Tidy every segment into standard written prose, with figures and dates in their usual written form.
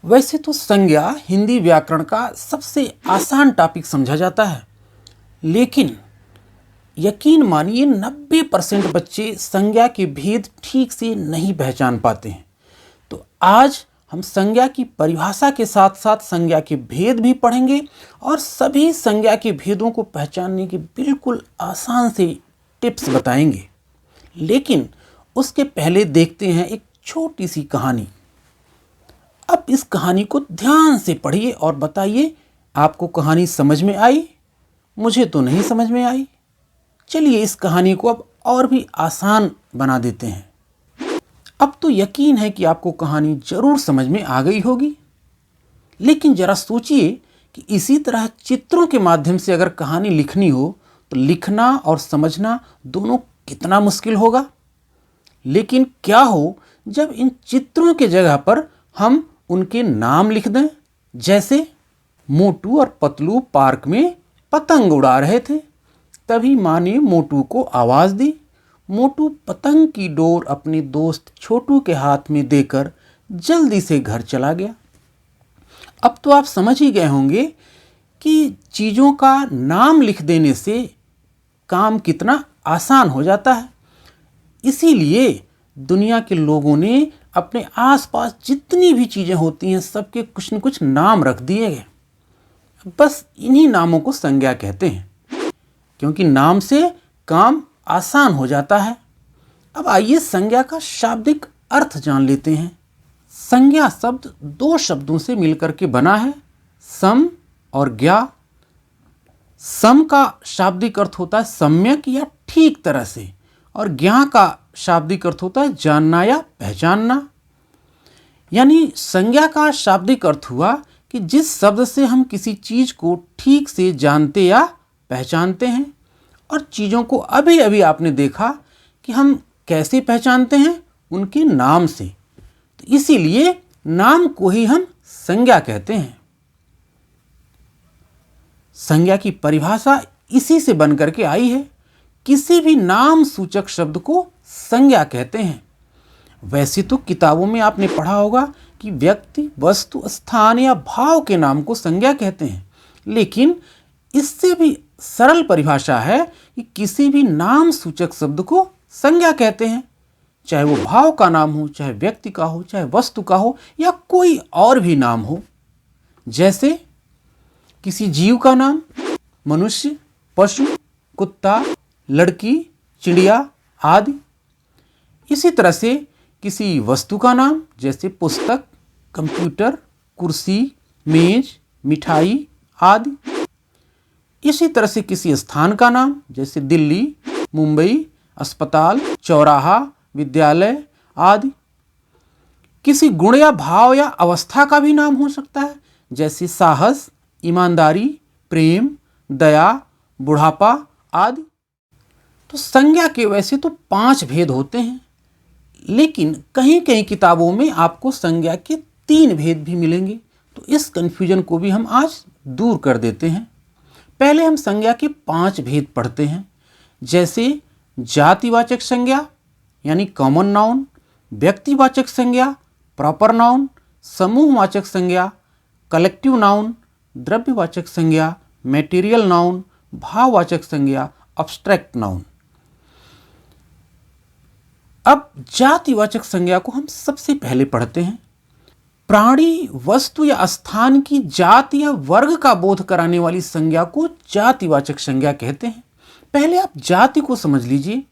वैसे तो संज्ञा हिंदी व्याकरण का सबसे आसान टॉपिक समझा जाता है, लेकिन यकीन मानिए 90% बच्चे संज्ञा के भेद ठीक से नहीं पहचान पाते हैं। तो आज हम संज्ञा की परिभाषा के साथ साथ संज्ञा के भेद भी पढ़ेंगे और सभी संज्ञा के भेदों को पहचानने के बिल्कुल आसान से टिप्स बताएंगे। लेकिन उसके पहले देखते हैं एक छोटी सी कहानी। अब इस कहानी को ध्यान से पढ़िए और बताइए, आपको कहानी समझ में आई? मुझे तो नहीं समझ में आई। चलिए इस कहानी को अब और भी आसान बना देते हैं। अब तो यकीन है कि आपको कहानी जरूर समझ में आ गई होगी, लेकिन जरा सोचिए कि इसी तरह चित्रों के माध्यम से अगर कहानी लिखनी हो तो लिखना और समझना दोनों कितना मुश्किल होगा। लेकिन क्या हो जब इन चित्रों के जगह पर हम उनके नाम लिख दें। जैसे मोटू और पतलू पार्क में पतंग उड़ा रहे थे, तभी माँ ने मोटू को आवाज़ दी। मोटू पतंग की डोर अपने दोस्त छोटू के हाथ में देकर जल्दी से घर चला गया। अब तो आप समझ ही गए होंगे कि चीज़ों का नाम लिख देने से काम कितना आसान हो जाता है। इसीलिए दुनिया के लोगों ने अपने आसपास जितनी भी चीज़ें होती हैं सबके कुछ न कुछ नाम रख दिए गए। बस इन्हीं नामों को संज्ञा कहते हैं, क्योंकि नाम से काम आसान हो जाता है। अब आइए संज्ञा का शाब्दिक अर्थ जान लेते हैं। संज्ञा शब्द दो शब्दों से मिलकर के बना है, सम और ज्ञा। सम का शाब्दिक अर्थ होता है सम्यक या ठीक तरह से, और ज्ञा का शाब्दिक अर्थ होता है जानना या पहचानना। यानी संज्ञा का शाब्दिक अर्थ हुआ कि जिस शब्द से हम किसी चीज़ को ठीक से जानते या पहचानते हैं। और चीज़ों को अभी अभी आपने देखा कि हम कैसे पहचानते हैं, उनके नाम से। तो इसीलिए नाम को ही हम संज्ञा कहते हैं। संज्ञा की परिभाषा इसी से बनकर के आई है। किसी भी नाम सूचक शब्द को संज्ञा कहते हैं। वैसे तो किताबों में आपने पढ़ा होगा कि व्यक्ति, वस्तु, स्थान या भाव के नाम को संज्ञा कहते हैं, लेकिन इससे भी सरल परिभाषा है कि किसी भी नाम सूचक शब्द को संज्ञा कहते हैं, चाहे वो भाव का नाम हो, चाहे व्यक्ति का हो, चाहे वस्तु का हो, या कोई और भी नाम हो। जैसे किसी जीव का नाम मनुष्य, पशु, कुत्ता, लड़की, चिड़िया आदि। इसी तरह से किसी वस्तु का नाम जैसे पुस्तक, कंप्यूटर, कुर्सी, मेज, मिठाई आदि। इसी तरह से किसी स्थान का नाम जैसे दिल्ली, मुंबई, अस्पताल, चौराहा, विद्यालय आदि। किसी गुण या भाव या अवस्था का भी नाम हो सकता है, जैसे साहस, ईमानदारी, प्रेम, दया, बुढ़ापा आदि। तो संज्ञा के वैसे तो 5 भेद होते हैं, लेकिन कहीं कहीं किताबों में आपको संज्ञा के 3 भेद भी मिलेंगे। तो इस कन्फ्यूजन को भी हम आज दूर कर देते हैं। पहले हम संज्ञा के 5 भेद पढ़ते हैं। जैसे जातिवाचक संज्ञा यानी कॉमन नाउन, व्यक्तिवाचक संज्ञा प्रॉपर नाउन, समूहवाचक संज्ञा कलेक्टिव नाउन, द्रव्यवाचक संज्ञा मटेरियल नाउन, भाववाचक संज्ञा अब्स्ट्रैक्ट नाउन। अब जातिवाचक संज्ञा को हम सबसे पहले पढ़ते हैं। प्राणी, वस्तु या स्थान की जाति या वर्ग का बोध कराने वाली संज्ञा को जातिवाचक संज्ञा कहते हैं। पहले आप जाति को समझ लीजिए।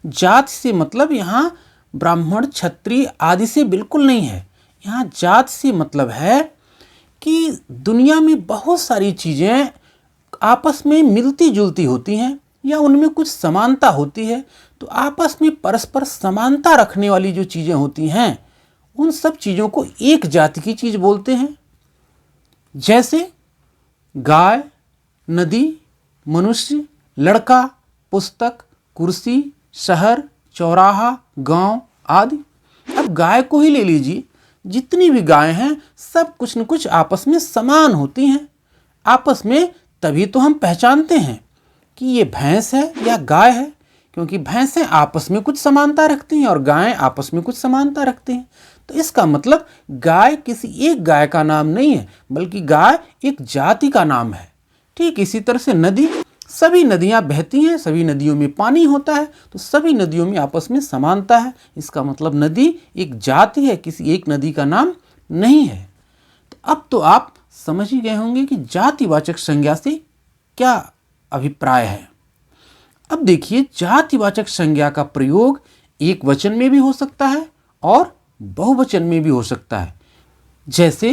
जाति से मतलब यहाँ ब्राह्मण, क्षत्रिय आदि से बिल्कुल नहीं है। यहाँ जाति से मतलब है कि दुनिया में बहुत सारी चीज़ें आपस में मिलती जुलती होती हैं या उनमें कुछ समानता होती है। तो आपस में परस्पर समानता रखने वाली जो चीज़ें होती हैं, उन सब चीज़ों को एक जाति की चीज़ बोलते हैं। जैसे गाय, नदी, मनुष्य, लड़का, पुस्तक, कुर्सी, शहर, चौराहा, गांव आदि। अब गाय को ही ले लीजिए। जितनी भी गायें हैं सब कुछ न कुछ आपस में समान होती हैं। आपस में तभी तो हम पहचानते हैं कि ये भैंस है या गाय है, क्योंकि भैंसें आपस में कुछ समानता रखती हैं और गायें आपस में कुछ समानता रखती हैं। तो इसका मतलब गाय किसी एक गाय का नाम नहीं है, बल्कि गाय एक जाति का नाम है। ठीक इसी तरह से नदी, सभी नदियां बहती हैं, सभी नदियों में पानी होता है, तो सभी नदियों में आपस में समानता है। इसका मतलब नदी एक जाति है, किसी एक नदी का नाम नहीं है। तो अब तो आप समझ ही गए होंगे कि जातिवाचक संज्ञा से क्या अभिप्राय है। अब देखिए, जातिवाचक संज्ञा का प्रयोग एक वचन में भी हो सकता है और बहुवचन में भी हो सकता है। जैसे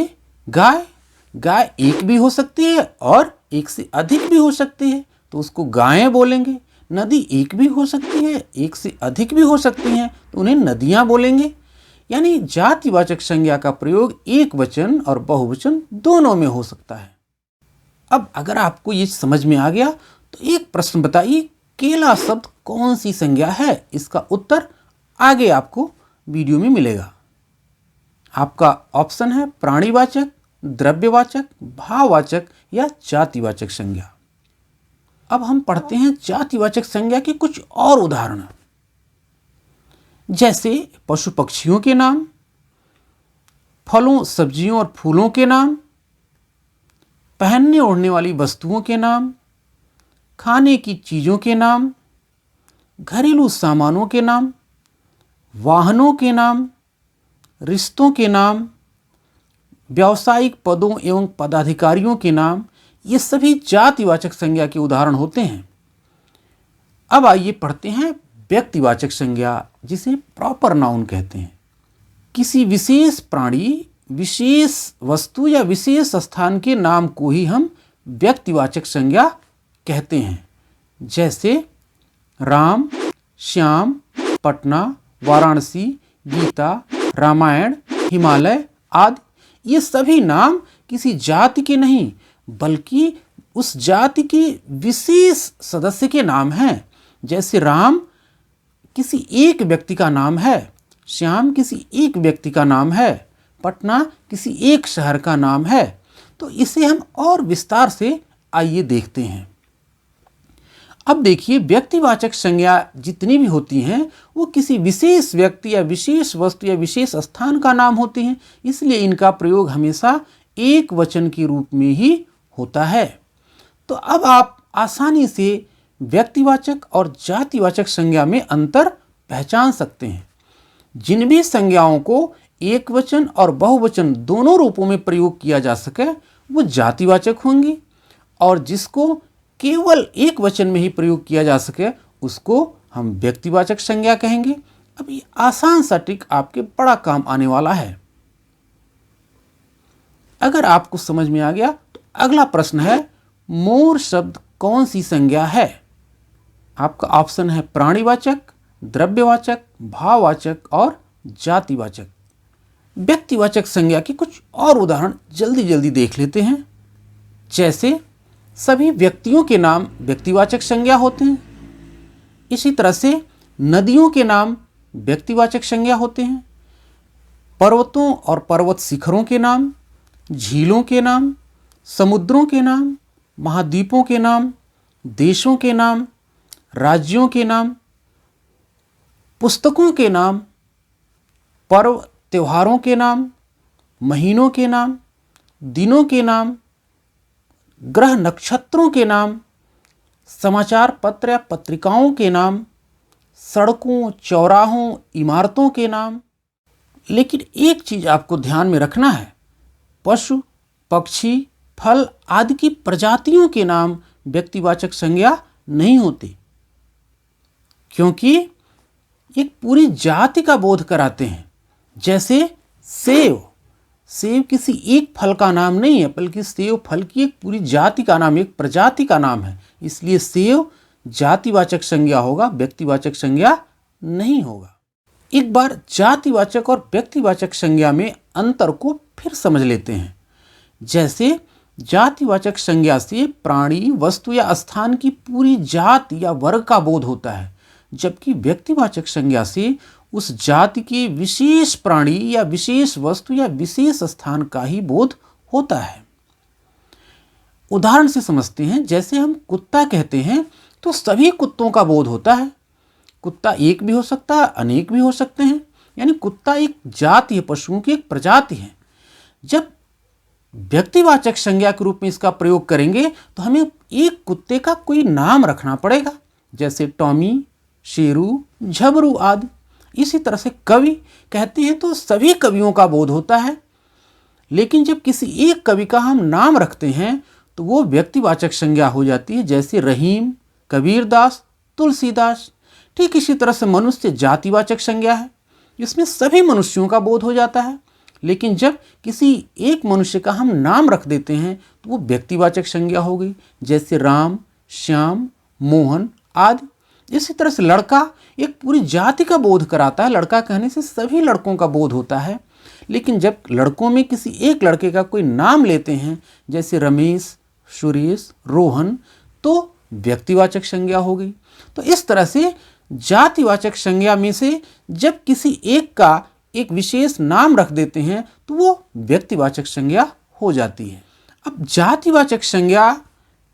गाय, गाय एक भी हो सकती है और एक से अधिक भी हो सकती है, तो उसको गायें बोलेंगे। नदी एक भी हो सकती है, एक से अधिक भी हो सकती हैं, तो उन्हें नदियां बोलेंगे। यानी जातिवाचक संज्ञा का प्रयोग एक वचन और बहुवचन दोनों में हो सकता है। अब अगर आपको ये समझ में आ गया तो एक प्रश्न बताइए, केला शब्द कौन सी संज्ञा है? इसका उत्तर आगे आपको वीडियो में मिलेगा। आपका ऑप्शन है प्राणीवाचक, द्रव्यवाचक, भाववाचक या जातिवाचक संज्ञा। अब हम पढ़ते हैं जातिवाचक संज्ञा के कुछ और उदाहरण, जैसे पशु पक्षियों के नाम, फलों सब्जियों और फूलों के नाम, पहनने ओढ़ने वाली वस्तुओं के नाम, खाने की चीज़ों के नाम, घरेलू सामानों के नाम, वाहनों के नाम, रिश्तों के नाम, व्यावसायिक पदों एवं पदाधिकारियों के नाम। ये सभी जातिवाचक संज्ञा के उदाहरण होते हैं। अब आइए पढ़ते हैं व्यक्तिवाचक संज्ञा, जिसे प्रॉपर नाउन कहते हैं। किसी विशेष प्राणी, विशेष वस्तु या विशेष स्थान के नाम को ही हम व्यक्तिवाचक संज्ञा कहते हैं। जैसे राम, श्याम, पटना, वाराणसी, गीता, रामायण, हिमालय आदि। ये सभी नाम किसी जाति के नहीं, बल्कि उस जाति के विशेष सदस्य के नाम हैं। जैसे राम किसी एक व्यक्ति का नाम है, श्याम किसी एक व्यक्ति का नाम है, पटना किसी एक शहर का नाम है। तो इसे हम और विस्तार से आइए देखते हैं। अब देखिए, व्यक्तिवाचक संज्ञा जितनी भी होती हैं वो किसी विशेष व्यक्ति या विशेष वस्तु या विशेष स्थान का नाम होती हैं, इसलिए इनका प्रयोग हमेशा एक वचन के रूप में ही होता है। तो अब आप आसानी से व्यक्तिवाचक और जातिवाचक संज्ञा में अंतर पहचान सकते हैं। जिन भी संज्ञाओं को एक वचन और बहुवचन दोनों रूपों में प्रयोग किया जा सके वो जातिवाचक होंगी, और जिसको केवल एक वचन में ही प्रयोग किया जा सके उसको हम व्यक्तिवाचक संज्ञा कहेंगे। अब ये आसान सा ट्रिक आपके बड़ा काम आने वाला है। अगर आपको समझ में आ गया तो अगला प्रश्न है, मोर शब्द कौन सी संज्ञा है? आपका ऑप्शन है प्राणीवाचक, द्रव्यवाचक, भाववाचक और जातिवाचक। व्यक्तिवाचक संज्ञा के कुछ और उदाहरण जल्दी जल्दी देख लेते हैं। जैसे सभी व्यक्तियों के नाम व्यक्तिवाचक संज्ञा होते हैं, इसी तरह से नदियों के नाम व्यक्तिवाचक संज्ञा होते हैं, पर्वतों और पर्वत शिखरों के नाम, झीलों के नाम, समुद्रों के नाम, महाद्वीपों के नाम, देशों के नाम, राज्यों के नाम, पुस्तकों के नाम, पर्व त्योहारों के नाम, महीनों के नाम, दिनों के नाम, ग्रह नक्षत्रों के नाम, समाचार पत्र या पत्रिकाओं के नाम, सड़कों, चौराहों, इमारतों के नाम। लेकिन एक चीज आपको ध्यान में रखना है, पशु, पक्षी, फल आदि की प्रजातियों के नाम व्यक्तिवाचक संज्ञा नहीं होती, क्योंकि एक पूरी जाति का बोध कराते हैं। जैसे सेब, सेब किसी एक फल का नाम नहीं है, बल्कि सेब फल की एक पूरी जाति का नाम, एक प्रजाति का नाम है। इसलिए सेब जातिवाचक संज्ञा होगा, व्यक्तिवाचक संज्ञा नहीं होगा। एक बार जातिवाचक और व्यक्तिवाचक संज्ञा में अंतर को फिर समझ लेते हैं। जैसे जातिवाचक संज्ञा से प्राणी, वस्तु या स्थान की पूरी जाति या वर्ग का बोध होता है, जबकि व्यक्तिवाचक संज्ञा से उस जाति के विशेष प्राणी या विशेष वस्तु या विशेष स्थान का ही बोध होता है। उदाहरण से समझते हैं। जैसे हम कुत्ता कहते हैं तो सभी कुत्तों का बोध होता है। कुत्ता एक भी हो सकता है, अनेक भी हो सकते हैं। यानी कुत्ता एक जाति है, पशुओं की एक प्रजाति है। जब व्यक्तिवाचक संज्ञा के रूप में इसका प्रयोग करेंगे तो हमें एक कुत्ते का कोई नाम रखना पड़ेगा, जैसे टॉमी, शेरू, झबरू आदि। इसी तरह से कवि कहते हैं तो सभी कवियों का बोध होता है, लेकिन जब किसी एक कवि का हम नाम रखते हैं तो वो व्यक्तिवाचक संज्ञा हो जाती है, जैसे रहीम, कबीरदास, तुलसीदास। ठीक इसी तरह से मनुष्य जातिवाचक संज्ञा है, इसमें सभी मनुष्यों का बोध हो जाता है। लेकिन जब किसी एक मनुष्य का हम नाम रख देते हैं तो वो व्यक्तिवाचक संज्ञा हो गई, जैसे राम, श्याम, मोहन आदि। इसी तरह से लड़का एक पूरी जाति का बोध कराता है, लड़का कहने से सभी लड़कों का बोध होता है। लेकिन जब लड़कों में किसी एक लड़के का कोई नाम लेते हैं, जैसे रमेश, सुरेश, रोहन, तो व्यक्तिवाचक संज्ञा हो गई। तो इस तरह से जातिवाचक संज्ञा में से जब किसी एक का एक विशेष नाम रख देते हैं तो वो व्यक्तिवाचक संज्ञा हो जाती है। अब जातिवाचक संज्ञा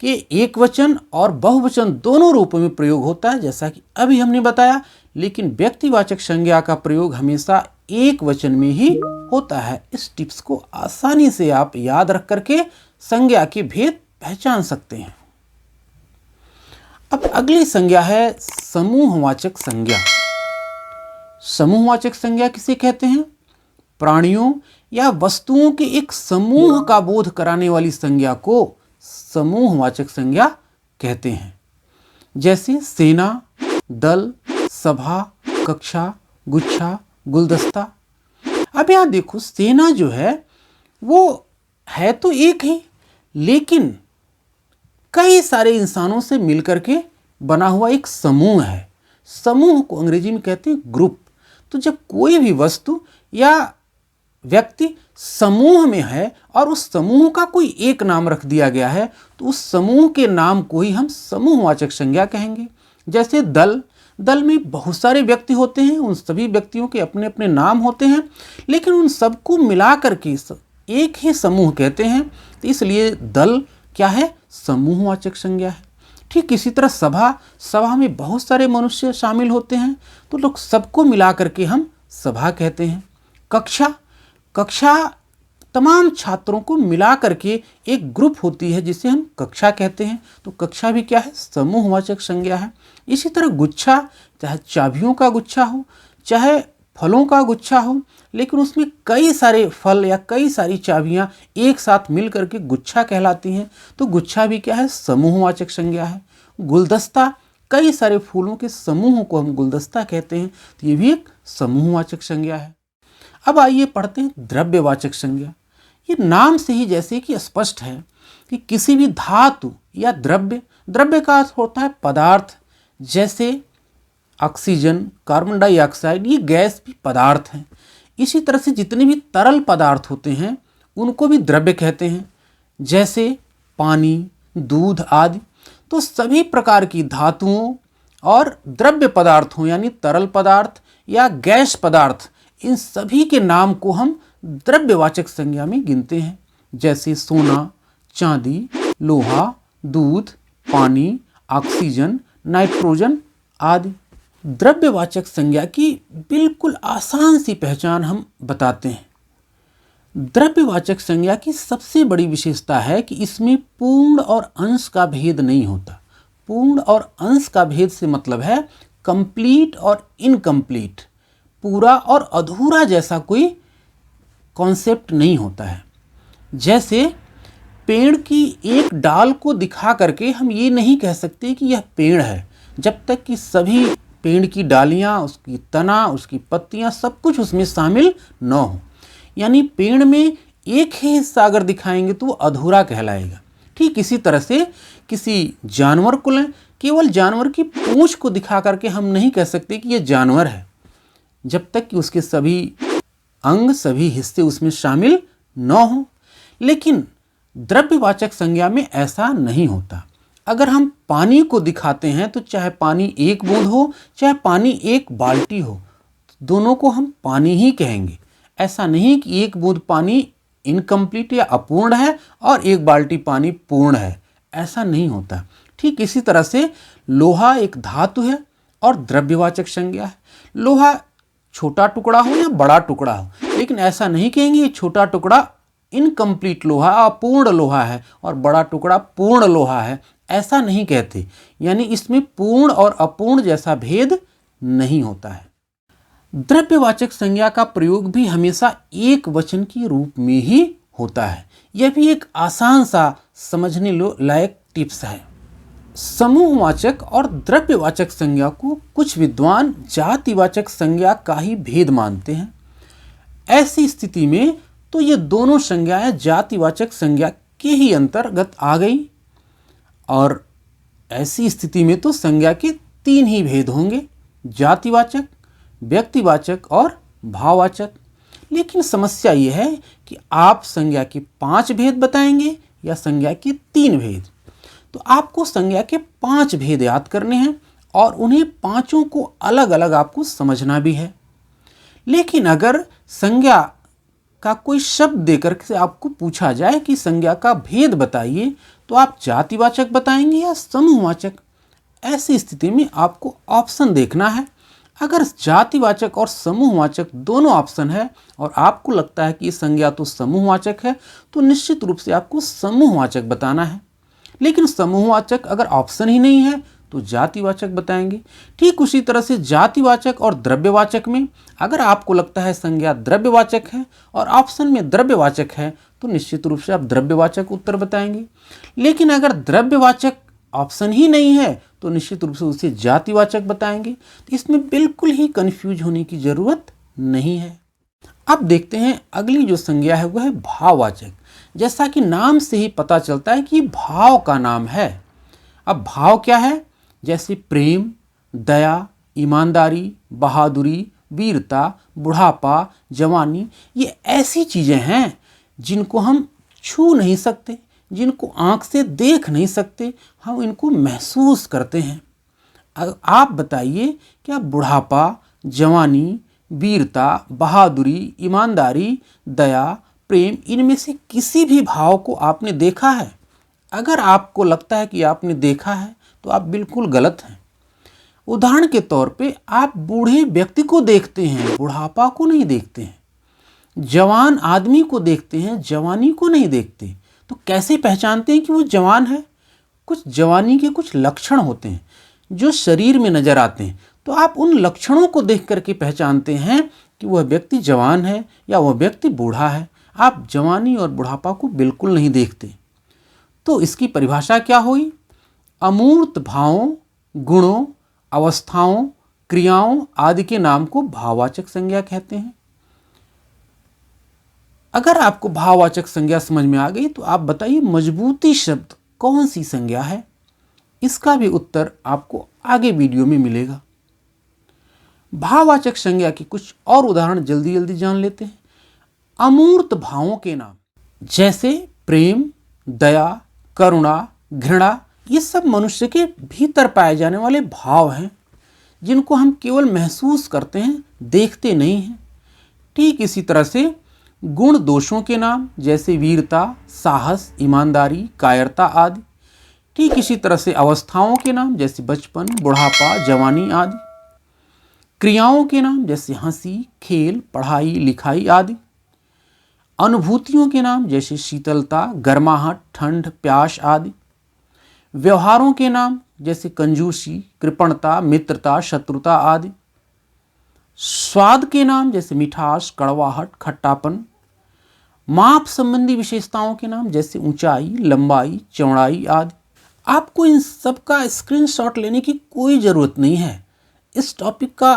के एक वचन और बहुवचन दोनों रूपों में प्रयोग होता है, जैसा कि अभी हमने बताया। लेकिन व्यक्तिवाचक संज्ञा का प्रयोग हमेशा एक वचन में ही होता है। इस टिप्स को आसानी से आप याद रख करके संज्ञा के भेद पहचान सकते हैं। अब अगली संज्ञा है समूहवाचक संज्ञा। समूहवाचक संज्ञा किसे कहते हैं? प्राणियों या वस्तुओं के एक समूह का बोध कराने वाली संज्ञा को समूहवाचक संज्ञा कहते हैं, जैसे सेना, दल, सभा, कक्षा, गुच्छा, गुलदस्ता। अब यहां देखो, सेना जो है वो है तो एक ही, लेकिन कई सारे इंसानों से मिलकर के बना हुआ एक समूह है। समूह को अंग्रेजी में कहते हैं ग्रुप। तो जब कोई भी वस्तु या व्यक्ति समूह में है और उस समूह का कोई एक नाम रख दिया गया है तो उस समूह के नाम को ही हम समूहवाचक संज्ञा कहेंगे। जैसे दल, दल में बहुत सारे व्यक्ति होते हैं, उन सभी व्यक्तियों के अपने अपने नाम होते हैं, लेकिन उन सबको मिला करके एक ही समूह कहते हैं। तो इसलिए दल क्या है? समूहवाचक संज्ञा है। ठीक इसी तरह सभा, सभा में बहुत सारे मनुष्य शामिल होते हैं तो लोग सबको मिला करके हम सभा कहते हैं। कक्षा, कक्षा तमाम छात्रों को मिला करके एक ग्रुप होती है जिसे हम कक्षा कहते हैं। तो कक्षा भी क्या है? समूहवाचक संज्ञा है। इसी तरह गुच्छा, चाहे चाबियों का गुच्छा हो, चाहे फलों का गुच्छा हो, लेकिन उसमें कई सारे फल या कई सारी चाबियां एक साथ मिल करके गुच्छा कहलाती हैं। तो गुच्छा भी क्या है? समूहवाचक संज्ञा है। गुलदस्ता, कई सारे फूलों के समूह को हम गुलदस्ता कहते हैं, तो ये भी एक समूहवाचक संज्ञा है। अब आइए पढ़ते हैं द्रव्यवाचक संज्ञा। ये नाम से ही जैसे कि स्पष्ट है कि किसी भी धातु या द्रव्य, द्रव्य का अर्थ होता है पदार्थ, जैसे ऑक्सीजन, कार्बन डाइऑक्साइड, ये गैस भी पदार्थ हैं। इसी तरह से जितने भी तरल पदार्थ होते हैं उनको भी द्रव्य कहते हैं, जैसे पानी, दूध आदि। तो सभी प्रकार की धातुओं और द्रव्य पदार्थों यानी तरल पदार्थ या गैस पदार्थ, इन सभी के नाम को हम द्रव्यवाचक संज्ञा में गिनते हैं, जैसे सोना, चांदी, लोहा, दूध, पानी, ऑक्सीजन, नाइट्रोजन आदि। द्रव्यवाचक संज्ञा की बिल्कुल आसान सी पहचान हम बताते हैं। द्रव्यवाचक संज्ञा की सबसे बड़ी विशेषता है कि इसमें पूर्ण और अंश का भेद नहीं होता। पूर्ण और अंश का भेद से मतलब है कंप्लीट और इनकम्प्लीट, पूरा और अधूरा जैसा कोई कॉन्सेप्ट नहीं होता है। जैसे पेड़ की एक डाल को दिखा करके हम ये नहीं कह सकते कि यह पेड़ है, जब तक कि सभी पेड़ की डालियाँ, उसकी तना, उसकी पत्तियाँ, सब कुछ उसमें शामिल न हो। यानी पेड़ में एक ही हिस्सा अगर दिखाएंगे तो वो अधूरा कहलाएगा। ठीक इसी तरह से किसी जानवर को लें, केवल जानवर की पूंछ को दिखा करके हम नहीं कह सकते कि ये जानवर है, जब तक कि उसके सभी अंग, सभी हिस्से उसमें शामिल न हो। लेकिन द्रव्यवाचक संज्ञा में ऐसा नहीं होता। अगर हम पानी को दिखाते हैं तो चाहे पानी एक बूंद हो, चाहे पानी एक बाल्टी हो, दोनों को हम पानी ही कहेंगे। ऐसा नहीं कि एक बूंद पानी इनकम्प्लीट या अपूर्ण है और एक बाल्टी पानी पूर्ण है, ऐसा नहीं होता। ठीक इसी तरह से लोहा एक धातु है और द्रव्यवाचक संज्ञा है। लोहा छोटा टुकड़ा हो या बड़ा टुकड़ा हो, लेकिन ऐसा नहीं कहेंगे ये छोटा टुकड़ा इनकम्प्लीट लोहा, अपूर्ण लोहा है और बड़ा टुकड़ा पूर्ण लोहा है, ऐसा नहीं कहते। यानी इसमें पूर्ण और अपूर्ण जैसा भेद नहीं होता है। द्रव्यवाचक संज्ञा का प्रयोग भी हमेशा एक वचन के रूप में ही होता है। यह भी एक आसान सा समझने लायक टिप्स है। समूहवाचक और द्रव्यवाचक संज्ञा को कुछ विद्वान जातिवाचक संज्ञा का ही भेद मानते हैं। ऐसी स्थिति में तो ये दोनों संज्ञाएं जातिवाचक संज्ञा के ही अंतर्गत आ गई और ऐसी स्थिति में तो संज्ञा के 3 ही भेद होंगे, जातिवाचक, व्यक्तिवाचक और भाववाचक। लेकिन समस्या यह है कि आप संज्ञा के 5 भेद बताएंगे या संज्ञा के 3 भेद। तो आपको संज्ञा के 5 भेद याद करने हैं और उन्हें पांचों को अलग अलग आपको समझना भी है। लेकिन अगर संज्ञा का कोई शब्द देकर से आपको पूछा जाए कि संज्ञा का भेद बताइए, तो आप जातिवाचक बताएंगे या समूहवाचक। ऐसी स्थिति में आपको ऑप्शन देखना है। अगर जातिवाचक और समूहवाचक दोनों ऑप्शन है और आपको लगता है कि ये संज्ञा तो समूहवाचक है, तो निश्चित रूप से आपको समूहवाचक बताना है। लेकिन समूहवाचक अगर ऑप्शन ही नहीं है तो जातिवाचक बताएंगे। ठीक उसी तरह से जातिवाचक और द्रव्यवाचक में अगर आपको लगता है संज्ञा द्रव्यवाचक है और ऑप्शन में द्रव्यवाचक है, तो निश्चित रूप से आप द्रव्यवाचक उत्तर बताएंगे। लेकिन अगर द्रव्यवाचक ऑप्शन ही नहीं है तो निश्चित रूप से उसे जातिवाचक बताएंगे। तो इसमें बिल्कुल ही कंफ्यूज होने की जरूरत नहीं है। अब देखते हैं अगली जो संज्ञा है वह है भाववाचक। जैसा कि नाम से ही पता चलता है कि भाव का नाम है। अब भाव क्या है? जैसे प्रेम, दया, ईमानदारी, बहादुरी, वीरता, बुढ़ापा, जवानी, ये ऐसी चीज़ें हैं जिनको हम छू नहीं सकते, जिनको आँख से देख नहीं सकते, हम इनको महसूस करते हैं। आप बताइए क्या बुढ़ापा, जवानी, वीरता, बहादुरी, ईमानदारी, दया, प्रेम, इनमें से किसी भी भाव को आपने देखा है? अगर आपको लगता है कि आपने देखा है तो आप बिल्कुल गलत हैं। उदाहरण के तौर पे आप बूढ़े व्यक्ति को देखते हैं, बुढ़ापा को नहीं देखते हैं। जवान आदमी को देखते हैं, जवानी को नहीं देखते। तो कैसे पहचानते हैं कि वो जवान है? कुछ जवानी के कुछ लक्षण होते हैं जो शरीर में नजर आते हैं। तो आप उन लक्षणों को देख करके पहचानते हैं कि वह व्यक्ति जवान है या वह व्यक्ति बूढ़ा है। आप जवानी और बुढ़ापा को बिल्कुल नहीं देखते। तो इसकी परिभाषा क्या हुई? अमूर्त भावों, गुणों, अवस्थाओं, क्रियाओं आदि के नाम को भाववाचक संज्ञा कहते हैं। अगर आपको भाववाचक संज्ञा समझ में आ गई तो आप बताइए मजबूती शब्द कौन सी संज्ञा है? इसका भी उत्तर आपको आगे वीडियो में मिलेगा। भाववाचक संज्ञा के कुछ और उदाहरण जल्दी जल्दी जान लेते हैं। अमूर्त भावों के नाम जैसे प्रेम, दया, करुणा, घृणा, ये सब मनुष्य के भीतर पाए जाने वाले भाव हैं जिनको हम केवल महसूस करते हैं, देखते नहीं हैं। ठीक इसी तरह से गुण दोषों के नाम जैसे वीरता, साहस, ईमानदारी, कायरता आदि। ठीक इसी तरह से अवस्थाओं के नाम जैसे बचपन, बुढ़ापा, जवानी आदि। क्रियाओं के नाम जैसे हंसी, खेल, पढ़ाई, लिखाई आदि। अनुभूतियों के नाम जैसे शीतलता, गर्माहट, ठंड, प्यास आदि। व्यवहारों के नाम जैसे कंजूसी, कृपणता, मित्रता, शत्रुता आदि। स्वाद के नाम जैसे मिठास, कड़वाहट, खट्टापन। माप संबंधी विशेषताओं के नाम जैसे ऊंचाई, लंबाई, चौड़ाई आदि। आपको इन सब का स्क्रीनशॉट लेने की कोई ज़रूरत नहीं है। इस टॉपिक का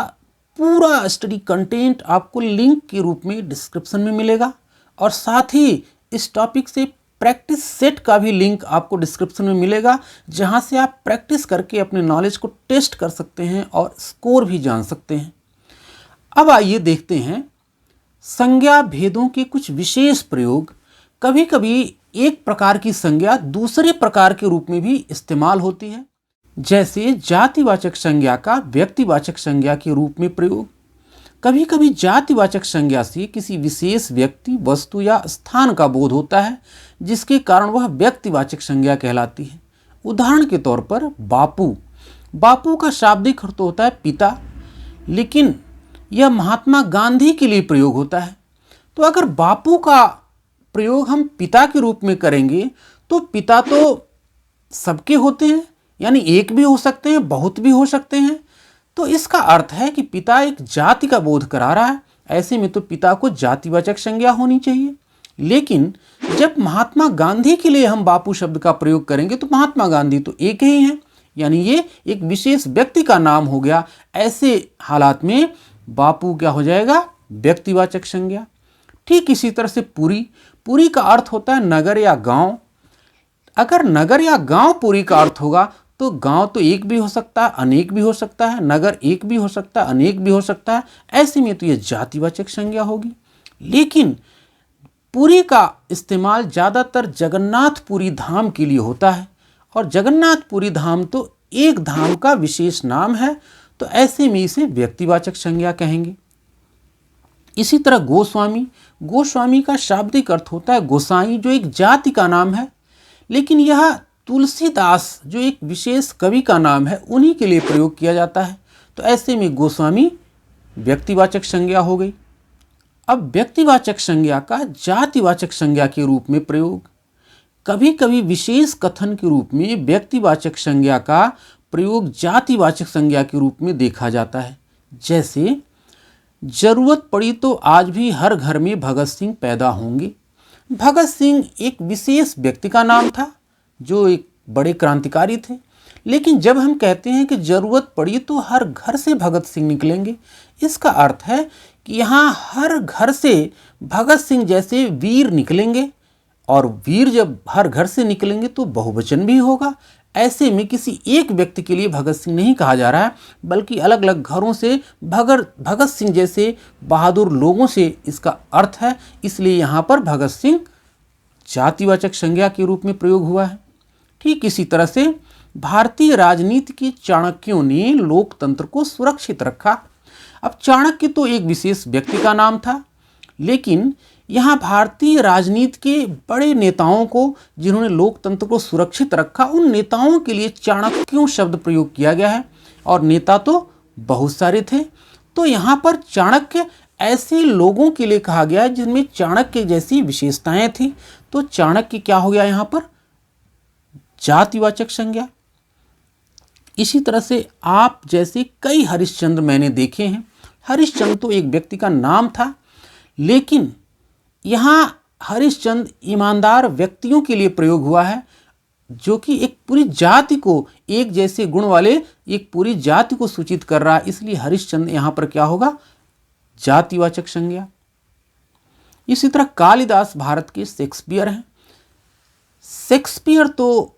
पूरा स्टडी कंटेंट आपको लिंक के रूप में डिस्क्रिप्शन में मिलेगा और साथ ही इस टॉपिक से प्रैक्टिस सेट का भी लिंक आपको डिस्क्रिप्शन में मिलेगा, जहां से आप प्रैक्टिस करके अपने नॉलेज को टेस्ट कर सकते हैं और स्कोर भी जान सकते हैं। अब आइए देखते हैं संज्ञा भेदों के कुछ विशेष प्रयोग। कभी कभी एक प्रकार की संज्ञा दूसरे प्रकार के रूप में भी इस्तेमाल होती है, जैसे जातिवाचक संज्ञा का व्यक्तिवाचक संज्ञा के रूप में प्रयोग। कभी कभी जातिवाचक संज्ञा से किसी विशेष व्यक्ति, वस्तु या स्थान का बोध होता है, जिसके कारण वह व्यक्तिवाचक संज्ञा कहलाती है। उदाहरण के तौर पर बापू। बापू का शाब्दिक अर्थ होता है पिता, लेकिन यह महात्मा गांधी के लिए प्रयोग होता है। तो अगर बापू का प्रयोग हम पिता के रूप में करेंगे तो पिता तो सबके होते हैं, यानी एक भी हो सकते हैं, बहुत भी हो सकते हैं। तो इसका अर्थ है कि पिता एक जाति का बोध करा रहा है। ऐसे में तो पिता को जातिवाचक संज्ञा होनी चाहिए। लेकिन जब महात्मा गांधी के लिए हम बापू शब्द का प्रयोग करेंगे तो महात्मा गांधी तो एक ही हैं, यानी ये एक विशेष व्यक्ति का नाम हो गया। ऐसे हालात में बापू क्या हो जाएगा? व्यक्तिवाचक संज्ञा। ठीक इसी तरह से पुरी, पुरी का अर्थ होता है नगर या गांव। अगर नगर या गांव पुरी का अर्थ होगा तो गांव तो एक भी हो सकता है, अनेक भी हो सकता है, नगर एक भी हो सकता है, अनेक भी हो सकता है। ऐसे में तो यह जातिवाचक संज्ञा होगी। लेकिन पुरी का इस्तेमाल ज़्यादातर जगन्नाथपुरी धाम के लिए होता है, और जगन्नाथपुरी धाम तो एक धाम का विशेष नाम है, तो ऐसे में इसे व्यक्तिवाचक संज्ञा कहेंगे। इसी तरह गोस्वामी, गोस्वामी का शाब्दिक अर्थ होता है गोसाई, जो एक जाति का नाम है। लेकिन यह तुलसीदास, जो एक विशेष कवि का नाम है, उन्हीं के लिए प्रयोग किया जाता है। तो ऐसे में गोस्वामी व्यक्तिवाचक संज्ञा हो गई। अब व्यक्तिवाचक संज्ञा का जातिवाचक संज्ञा के रूप में प्रयोग। कभी कभी विशेष कथन के रूप में व्यक्तिवाचक संज्ञा का प्रयोग जातिवाचक संज्ञा के रूप में देखा जाता है। जैसे जरूरत पड़ी तो आज भी हर घर में भगत सिंह पैदा होंगे। भगत सिंह एक विशेष व्यक्ति का नाम था जो एक बड़े क्रांतिकारी थे। लेकिन जब हम कहते हैं कि जरूरत पड़ी तो हर घर से भगत सिंह निकलेंगे, इसका अर्थ है कि यहाँ हर घर से भगत सिंह जैसे वीर निकलेंगे, और वीर जब हर घर से निकलेंगे तो बहुवचन भी होगा। ऐसे में किसी एक व्यक्ति के लिए भगत सिंह नहीं कहा जा रहा है, बल्कि अलग अलग घरों से भगत सिंह जैसे बहादुर लोगों से इसका अर्थ है। इसलिए यहाँ पर भगत सिंह जातिवाचक संज्ञा के रूप में प्रयोग हुआ है। ठीक इसी तरह से भारतीय राजनीति के चाणक्यों ने लोकतंत्र को सुरक्षित रखा। अब चाणक्य तो एक विशेष व्यक्ति का नाम था, लेकिन यहाँ भारतीय राजनीति के बड़े नेताओं को, जिन्होंने लोकतंत्र को सुरक्षित रखा, उन नेताओं के लिए चाणक्यों शब्द प्रयोग किया गया है। और नेता तो बहुत सारे थे, तो यहाँ पर चाणक्य ऐसे लोगों के लिए कहा गया है जिनमें चाणक्य जैसी विशेषताएं थी। तो चाणक्य क्या हो गया यहाँ पर? जातिवाचक संज्ञा। इसी तरह से आप जैसे कई हरिश्चंद्र मैंने देखे हैं। हरिश्चंद्र तो एक व्यक्ति का नाम था, लेकिन यहाँ हरिश्चंद्र ईमानदार व्यक्तियों के लिए प्रयोग हुआ है, जो कि एक पूरी जाति को, एक जैसे गुण वाले एक पूरी जाति को सूचित कर रहा है। इसलिए हरिश्चंद्र यहाँ पर क्या होगा? जातिवाचक संज्ञा। इसी तरह कालिदास भारत के शेक्सपियर हैं। शेक्सपियर तो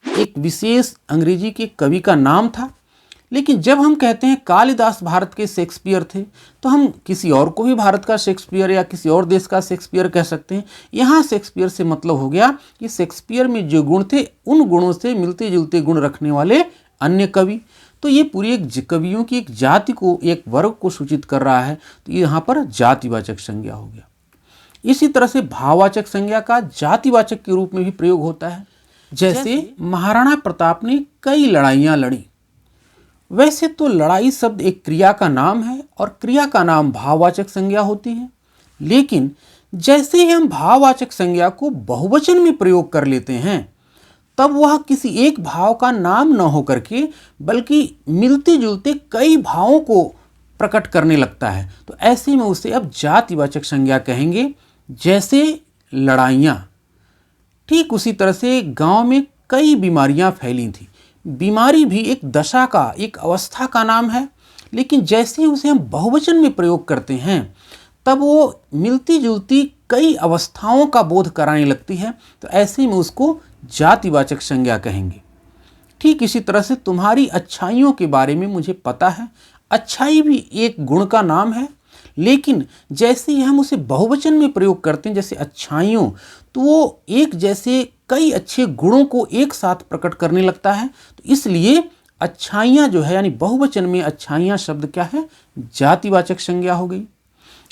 एक विशेष अंग्रेजी के कवि का नाम था, लेकिन जब हम कहते हैं कालिदास भारत के शेक्सपियर थे तो हम किसी और को भी भारत का शेक्सपियर या किसी और देश का शेक्सपियर कह सकते हैं। यहाँ शेक्सपियर से मतलब हो गया कि शेक्सपियर में जो गुण थे उन गुणों से मिलते जुलते गुण रखने वाले अन्य कवि। तो ये पूरी एक कवियों की एक जाति को, एक वर्ग को सूचित कर रहा है। तो यहाँ पर जातिवाचक संज्ञा हो गया। इसी तरह से भाववाचक संज्ञा का जातिवाचक के रूप में भी प्रयोग होता है। जैसे महाराणा प्रताप ने कई लड़ाइयाँ लड़ी। वैसे तो लड़ाई शब्द एक क्रिया का नाम है और क्रिया का नाम भाववाचक संज्ञा होती है, लेकिन जैसे ही हम भाववाचक संज्ञा को बहुवचन में प्रयोग कर लेते हैं तब वह किसी एक भाव का नाम न होकर के बल्कि मिलते जुलते कई भावों को प्रकट करने लगता है। तो ऐसे में उसे अब जातिवाचक संज्ञा कहेंगे। जैसे लड़ाइयाँ, ठीक उसी तरह से गांव में कई बीमारियां फैली थी। बीमारी भी एक दशा का, एक अवस्था का नाम है, लेकिन जैसे ही उसे हम बहुवचन में प्रयोग करते हैं तब वो मिलती जुलती कई अवस्थाओं का बोध कराने लगती है। तो ऐसे में उसको जातिवाचक संज्ञा कहेंगे। ठीक इसी तरह से तुम्हारी अच्छाइयों के बारे में मुझे पता है। अच्छाई भी एक गुण का नाम है, लेकिन जैसे ही हम उसे बहुवचन में प्रयोग करते हैं, जैसे अच्छाइयों, तो वो एक जैसे कई अच्छे गुणों को एक साथ प्रकट करने लगता है। तो इसलिए अच्छाइयाँ जो है, यानी बहुवचन में अच्छाइयाँ शब्द क्या है? जातिवाचक संज्ञा हो गई।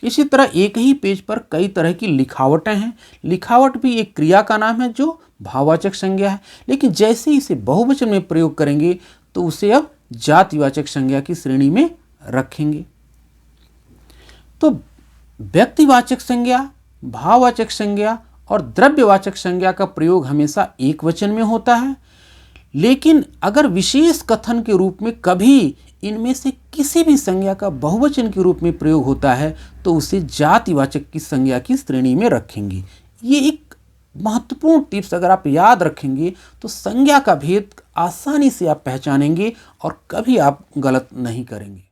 इसी तरह एक ही पेज पर कई तरह की लिखावटें हैं। लिखावट भी एक क्रिया का नाम है जो भाववाचक संज्ञा है, लेकिन जैसे ही इसे बहुवचन में प्रयोग करेंगे तो उसे अब जातिवाचक संज्ञा की श्रेणी में रखेंगे। तो व्यक्तिवाचक संज्ञा, भाववाचक संज्ञा और द्रव्यवाचक संज्ञा का प्रयोग हमेशा एक वचन में होता है, लेकिन अगर विशेष कथन के रूप में कभी इनमें से किसी भी संज्ञा का बहुवचन के रूप में प्रयोग होता है तो उसे जातिवाचक की संज्ञा की श्रेणी में रखेंगे। ये एक महत्वपूर्ण टिप्स अगर आप याद रखेंगे तो संज्ञा का भेद आसानी से आप पहचानेंगे और कभी आप गलत नहीं करेंगे।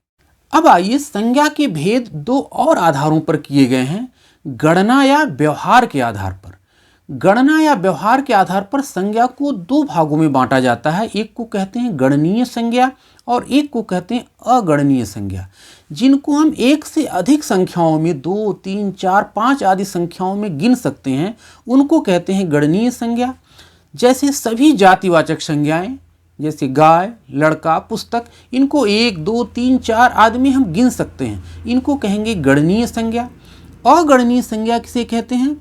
अब आइए, संज्ञा के भेद दो और आधारों पर किए गए हैं, गणना या व्यवहार के आधार पर। गणना या व्यवहार के आधार पर संज्ञा को दो भागों में बांटा जाता है। एक को कहते हैं गणनीय संज्ञा और एक को कहते हैं अगणनीय संज्ञा, जिनको हम एक से अधिक संख्याओं में 2, 3, 4, 5 आदि संख्याओं में गिन सकते हैं, उनको कहते हैं गणनीय संज्ञा। जैसे सभी जातिवाचक संज्ञाएं, जैसे गाय, लड़का, पुस्तक, इनको 1, 2, 3, 4 आदि में हम गिन सकते हैं, इनको कहेंगे गणनीय संज्ञा। अगणनीय संज्ञा किसे कहते हैं?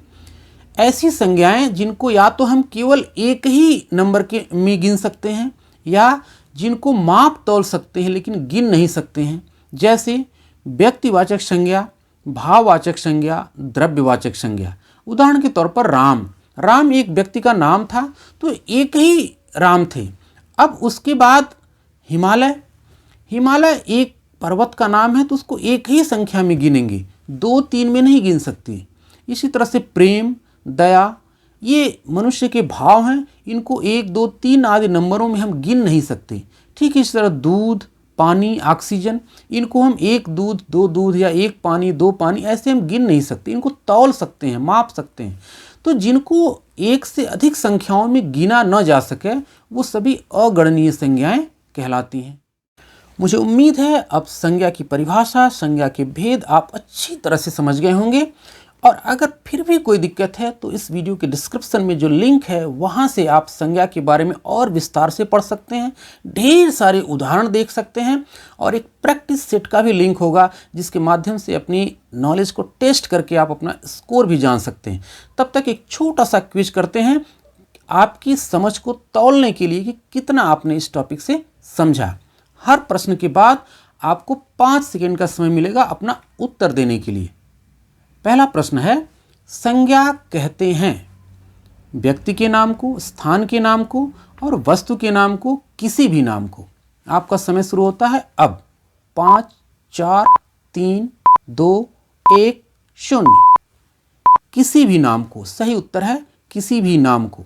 ऐसी संज्ञाएं जिनको या तो हम केवल एक ही नंबर के में गिन सकते हैं या जिनको माप तौल सकते हैं लेकिन गिन नहीं सकते हैं। जैसे व्यक्तिवाचक संज्ञा, भाववाचक संज्ञा, द्रव्यवाचक संज्ञा। उदाहरण के तौर पर राम एक व्यक्ति का नाम था, तो एक ही राम थे। अब उसके बाद हिमालय एक पर्वत का नाम है, तो उसको एक ही संख्या में गिनेंगे, 2, 3 में नहीं गिन सकते। इसी तरह से प्रेम, दया, ये मनुष्य के भाव हैं, इनको 1, 2, 3 आदि नंबरों में हम गिन नहीं सकते। ठीक इस तरह दूध, पानी, ऑक्सीजन, इनको हम 1 दूध, 2 दूध या 1 पानी, 2 पानी ऐसे हम गिन नहीं सकते, इनको तौल सकते हैं, माप सकते हैं। तो जिनको एक से अधिक संख्याओं में गिना न जा सके वो सभी अगणनीय संज्ञाएं कहलाती हैं। मुझे उम्मीद है अब संज्ञा की परिभाषा, संज्ञा के भेद आप अच्छी तरह से समझ गए होंगे। और अगर फिर भी कोई दिक्कत है तो इस वीडियो के डिस्क्रिप्शन में जो लिंक है वहाँ से आप संज्ञा के बारे में और विस्तार से पढ़ सकते हैं, ढेर सारे उदाहरण देख सकते हैं और एक प्रैक्टिस सेट का भी लिंक होगा जिसके माध्यम से अपनी नॉलेज को टेस्ट करके आप अपना स्कोर भी जान सकते हैं। तब तक एक छोटा सा क्विज करते हैं आपकी समझ को तौलने के लिए कि कितना आपने इस टॉपिक से समझा। हर प्रश्न के बाद आपको 5 सेकेंड का समय मिलेगा अपना उत्तर देने के लिए। पहला प्रश्न है, संज्ञा कहते हैं व्यक्ति के नाम को, स्थान के नाम को और वस्तु के नाम को, किसी भी नाम को। आपका समय शुरू होता है अब। 5, 4, 3, 2, 1, 0। किसी भी नाम को, सही उत्तर है किसी भी नाम को।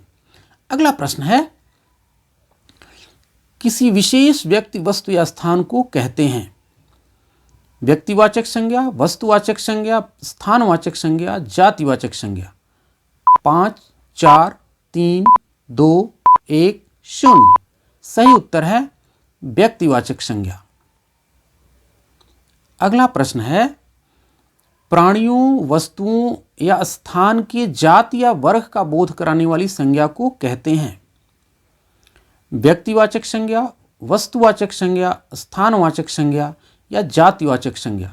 अगला प्रश्न है, किसी विशेष व्यक्ति, वस्तु या स्थान को कहते हैं व्यक्तिवाचक संज्ञा, वस्तुवाचक संज्ञा, स्थानवाचक संज्ञा, जातिवाचक संज्ञा। 5, 4, 3, 2, 1, 0। सही उत्तर है व्यक्तिवाचक संज्ञा। अगला प्रश्न है, प्राणियों, वस्तुओं या स्थान के जाति या वर्ग का बोध कराने वाली संज्ञा को कहते हैं व्यक्तिवाचक संज्ञा, वस्तुवाचक संज्ञा, स्थानवाचक संज्ञा या जातिवाचक संज्ञा।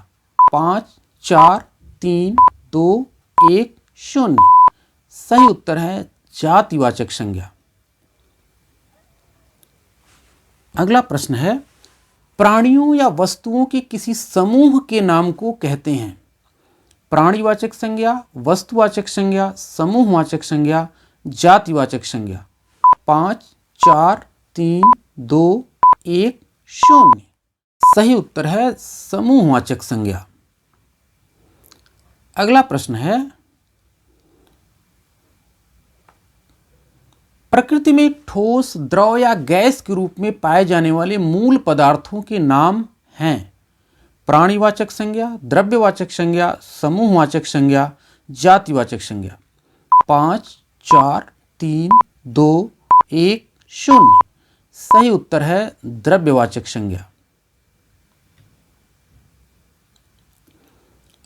5, 4, 3, 2, 1, 0। सही उत्तर है जातिवाचक संज्ञा। अगला प्रश्न है, प्राणियों या वस्तुओं के किसी समूह के नाम को कहते हैं प्राणीवाचक संज्ञा, वस्तुवाचक संज्ञा, समूहवाचक संज्ञा, जातिवाचक संज्ञा। 5, 4, 3, 2, 1, 0। सही उत्तर है समूहवाचक संज्ञा। अगला प्रश्न है, प्रकृति में ठोस, द्रव या गैस के रूप में पाए जाने वाले मूल पदार्थों के नाम हैं प्राणीवाचक संज्ञा, द्रव्यवाचक संज्ञा, समूहवाचक संज्ञा, जातिवाचक संज्ञा। 5, 4, 3, 2, 1, 0। सही उत्तर है द्रव्यवाचक संज्ञा।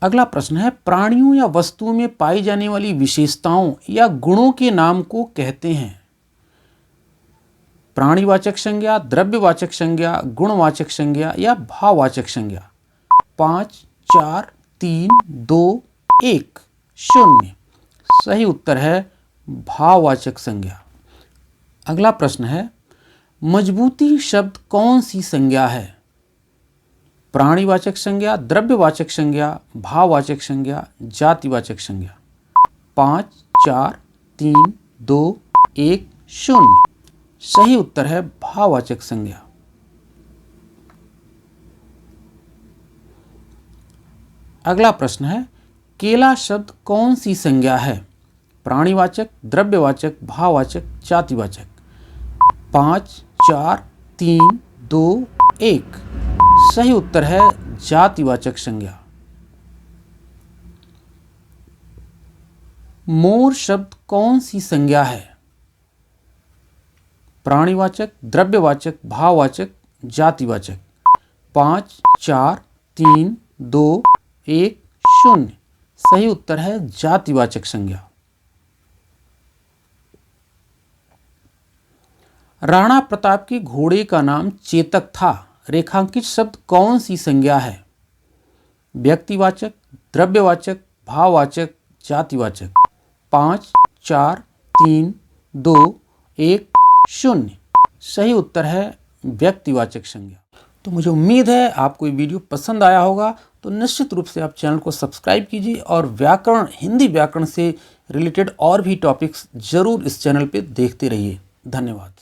अगला प्रश्न है, प्राणियों या वस्तुओं में पाई जाने वाली विशेषताओं या गुणों के नाम को कहते हैं प्राणीवाचक संज्ञा, द्रव्यवाचक संज्ञा, गुणवाचक संज्ञा या भाववाचक संज्ञा। 5, 4, 3, 2, 1, 0। सही उत्तर है भाववाचक संज्ञा। अगला प्रश्न है, मजबूती शब्द कौन सी संज्ञा है प्राणीवाचक संज्ञा, द्रव्यवाचक संज्ञा, भाववाचक संज्ञा, जातिवाचक संज्ञा। 5 4 3 2 1 0। सही उत्तर है भाववाचक संज्ञा। अगला प्रश्न है, केला शब्द कौन सी संज्ञा है? प्राणीवाचक, द्रव्यवाचक, भाववाचक, जातिवाचक। 5 4 3 2 1। सही उत्तर है जातिवाचक संज्ञा। मोर शब्द कौन सी संज्ञा है? प्राणीवाचक, द्रव्यवाचक, भाववाचक, जातिवाचक। 5 4 3 2 1 0। सही उत्तर है जातिवाचक संज्ञा। राणा प्रताप के घोड़े का नाम चेतक था। रेखांकित शब्द कौन सी संज्ञा है? व्यक्तिवाचक, द्रव्यवाचक, भाववाचक, जातिवाचक। 5 4 3 2 1 0। सही उत्तर है व्यक्तिवाचक संज्ञा। तो मुझे उम्मीद है आपको ये वीडियो पसंद आया होगा। तो निश्चित रूप से आप चैनल को सब्सक्राइब कीजिए और व्याकरण, हिंदी व्याकरण से रिलेटेड और भी टॉपिक्स जरूर इस चैनल पे देखते रहिए। धन्यवाद।